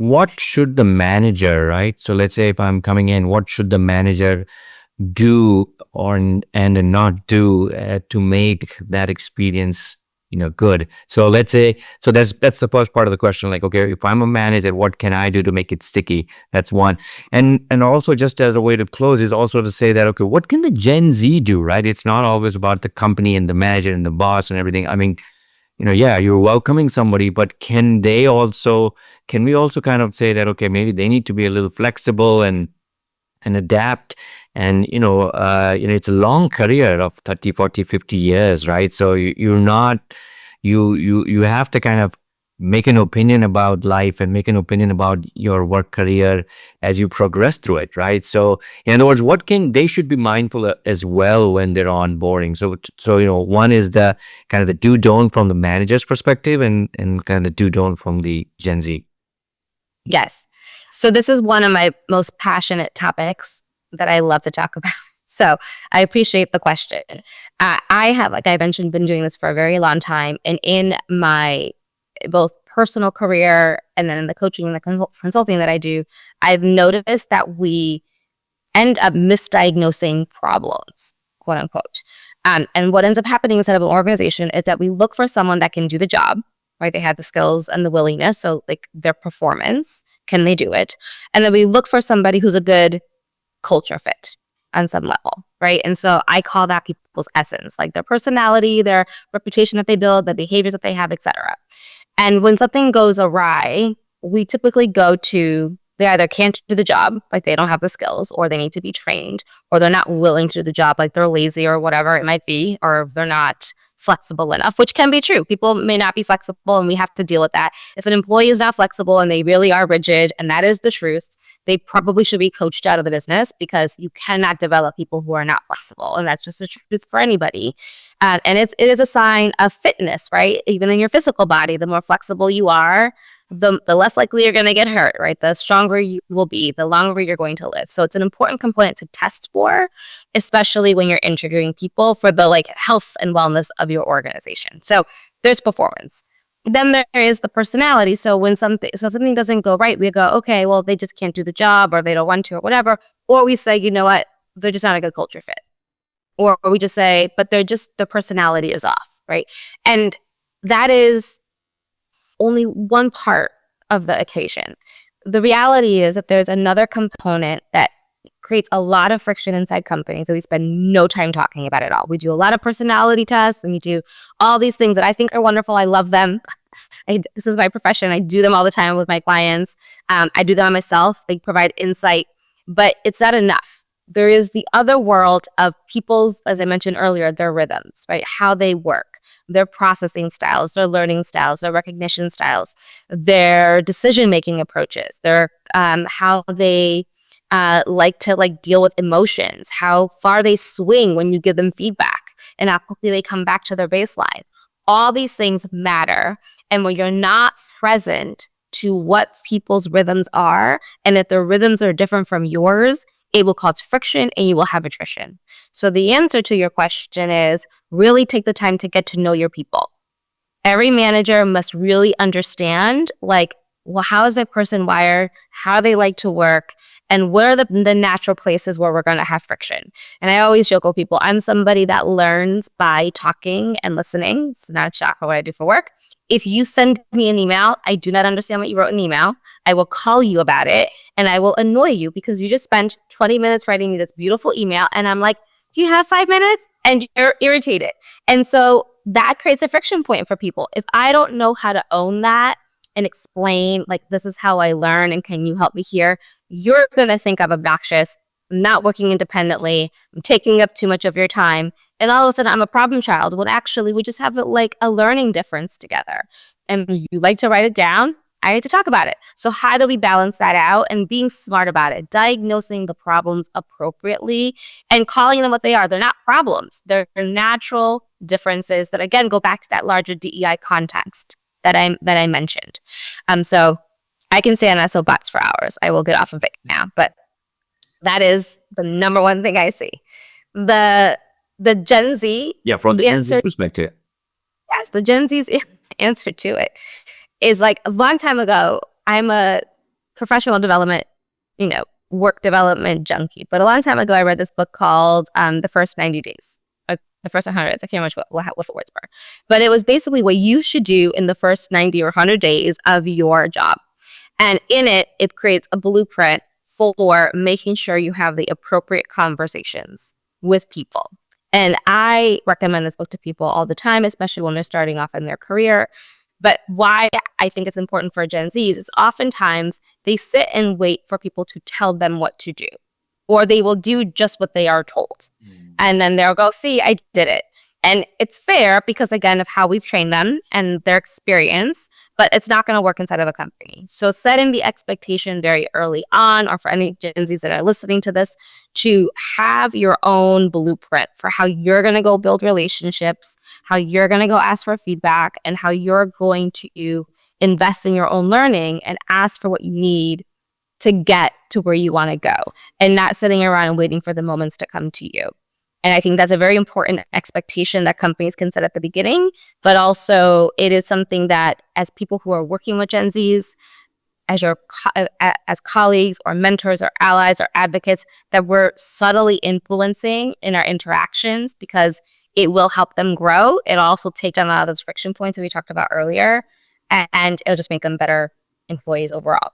what should the manager, right? So let's say if I'm coming in, what should the manager do and not do to make that experience good? So let's say, so that's the first part of the question. Like, okay, if I'm a manager, what can I do to make it sticky? That's one. And also, just as a way to close, is also to say that, okay, what can the Gen Z do, right? It's not always about the company and the manager and the boss and everything. I mean, yeah, you're welcoming somebody, but can we also kind of say that, okay, maybe they need to be a little flexible and adapt. And it's a long career of 30, 40, 50 years, right? So you're not, you have to kind of make an opinion about life and make an opinion about your work career as you progress through it, right? So in other words, they should be mindful as well when they're onboarding. So one is the kind of the do don't from the manager's perspective, and kind of the do don't from the Gen Z. Yes. So this is one of my most passionate topics that I love to talk about. So I appreciate the question. I have, like I mentioned, been doing this for a very long time. And in my both personal career and then in the coaching and the consulting that I do, I've noticed that we end up misdiagnosing problems, quote unquote. And what ends up happening inside of an organization is that we look for someone that can do the job, right? They have the skills and the willingness. So like their performance, can they do it? And then we look for somebody who's a good culture fit on some level, right? And so I call that people's essence, like their personality, their reputation that they build, the behaviors that they have, etc. And when something goes awry, we typically go to, they either can't do the job, like they don't have the skills, or they need to be trained, or they're not willing to do the job, like they're lazy or whatever it might be, or they're not flexible enough, which can be true. People may not be flexible, and we have to deal with that. If an employee is not flexible and they really are rigid, and that is the truth, they probably should be coached out of the business, because you cannot develop people who are not flexible. And that's just the truth for anybody. And it is a sign of fitness, right? Even in your physical body, the more flexible you are, the less likely you're going to get hurt, right? The stronger you will be, the longer you're going to live. So it's an important component to test for, especially when you're interviewing people for the like health and wellness of your organization. So there's performance. Then there is the personality. So when something doesn't go right, we go, okay, well, they just can't do the job, or they don't want to, or whatever. Or we say, you know what, they're just not a good culture fit. Or we just say, but their personality is off, right? And that is only one part of the equation. The reality is that there's another component that creates a lot of friction inside companies that we spend no time talking about at all. We do a lot of personality tests, and we do all these things that I think are wonderful. I love them. This is my profession. I do them all the time with my clients. I do them on myself. They provide insight, but it's not enough. There is the other world of people's, as I mentioned earlier, their rhythms, right? How they work, their processing styles, their learning styles, their recognition styles, their decision-making approaches, their how they like to deal with emotions, how far they swing when you give them feedback, and how quickly they come back to their baseline. All these things matter. And when you're not present to what people's rhythms are, and if their rhythms are different from yours, it will cause friction and you will have attrition. So the answer to your question is really take the time to get to know your people. Every manager must really understand, how is my person wired? How they like to work? And where are the natural places where we're going to have friction? And I always joke with people, I'm somebody that learns by talking and listening. It's not a shock for what I do for work. If you send me an email, I do not understand what you wrote in an email. I will call you about it, and I will annoy you because you just spent 20 minutes writing me this beautiful email. And I'm like, do you have 5 minutes? And you're irritated. And so that creates a friction point for people. If I don't know how to own that and explain, this is how I learn, and can you help me here? You're going to think I'm obnoxious, I'm not working independently, I'm taking up too much of your time, and all of a sudden I'm a problem child, when actually we just have a learning difference together. And you like to write it down, I need to talk about it. So how do we balance that out? And being smart about it, diagnosing the problems appropriately and calling them what they are. They're not problems. They're natural differences that, again, go back to that larger DEI context that I mentioned. So I can stay on that soapbox for hours. I will get off of it now, but that is the number one thing I see. The Gen Z, from the Gen Z perspective. Yes, the Gen Z's answer to it is a long time ago. I'm a professional development, work development junkie. But a long time ago, I read this book called The First 90 Days. The first 100 days. I can't remember what the words were. But it was basically what you should do in the first 90 or 100 days of your job. And in it, it creates a blueprint for making sure you have the appropriate conversations with people. And I recommend this book to people all the time, especially when they're starting off in their career. But why I think it's important for Gen Zs is oftentimes they sit and wait for people to tell them what to do, or they will do just what they are told. And then they'll go, see, I did it. And it's fair because, again, of how we've trained them and their experience, but it's not going to work inside of a company. So setting the expectation very early on, or for any Gen Zs that are listening to this, to have your own blueprint for how you're going to go build relationships, how you're going to go ask for feedback, and how you're going to invest in your own learning and ask for what you need to get to where you want to go, and not sitting around and waiting for the moments to come to you. And I think that's a very important expectation that companies can set at the beginning, but also it is something that as people who are working with Gen Zs, as colleagues or mentors or allies or advocates, that we're subtly influencing in our interactions, because it will help them grow. It'll also take down a lot of those friction points that we talked about earlier, and it'll just make them better employees overall.